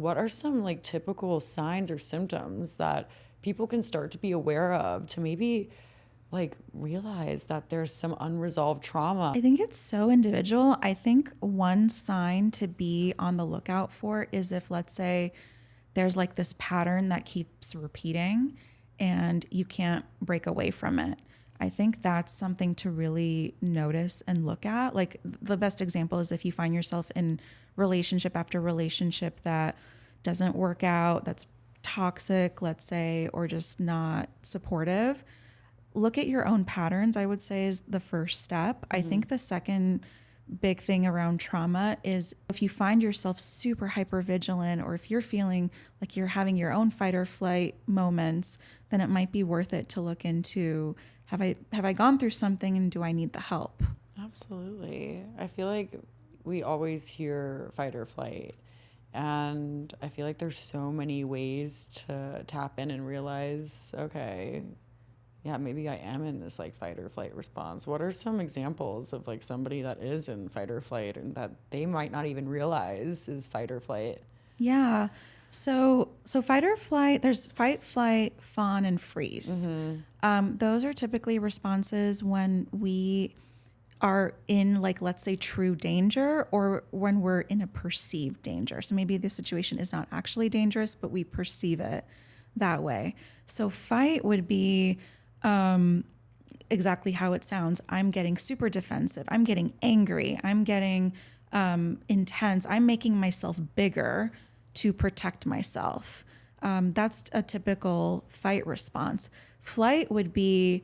what are some like typical signs or symptoms that people can start to be aware of to maybe like realize that there's some unresolved trauma? I think it's so individual. I think one sign to be on the lookout for is if, let's say, there's like this pattern that keeps repeating and you can't break away from it. I think that's something to really notice and look at. Like the best example is if you find yourself in relationship after relationship that doesn't work out, that's toxic, let's say, or just not supportive. Look at your own patterns, I would say, is the first step. I think the second big thing around trauma is if you find yourself super hyper vigilant, or if you're feeling like you're having your own fight or flight moments, then it might be worth it to look into, have I gone through something and do I need the help? Absolutely. I feel like we always hear fight or flight. And I feel like there's so many ways to tap in and realize, okay, yeah, maybe I am in this like fight or flight response. What are some examples of like somebody that is in fight or flight and that they might not even realize is fight or flight? Yeah. So fight or flight, there's fight, flight, fawn, and freeze. Those are typically responses when we are in, like, let's say true danger, or when we're in a perceived danger. So maybe the situation is not actually dangerous, but we perceive it that way. So fight would be exactly how it sounds. I'm getting super defensive. I'm getting angry. I'm getting intense. I'm making myself bigger to protect myself. That's a typical fight response. Flight would be,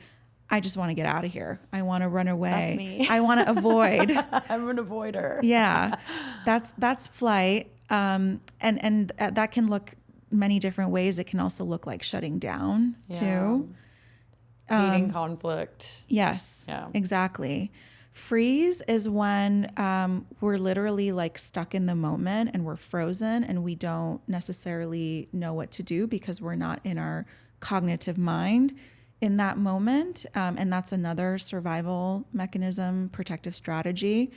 I just want to get out of here. I want to run away. That's me. I want to avoid. I'm an avoider. Yeah, that's flight. And that can look many different ways. It can also look like shutting down too. Hating conflict. Yes, Yeah. exactly. Freeze is when we're literally like stuck in the moment and we're frozen and we don't necessarily know what to do because we're not in our cognitive mind in that moment. And that's another survival mechanism, protective strategy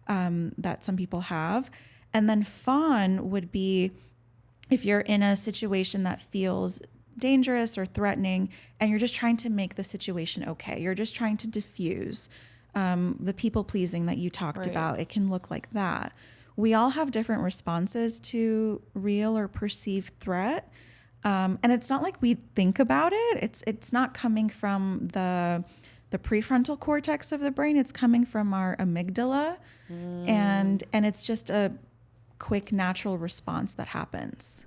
that some people have. And then fawn would be if you're in a situation that feels dangerous or threatening and you're just trying to make the situation okay. You're just trying to diffuse the people pleasing that you talked about. It can look like that. We all have different responses to real or perceived threat. And it's not like we think about it. It's not coming from the prefrontal cortex of the brain. It's coming from our amygdala. And it's just a quick natural response that happens.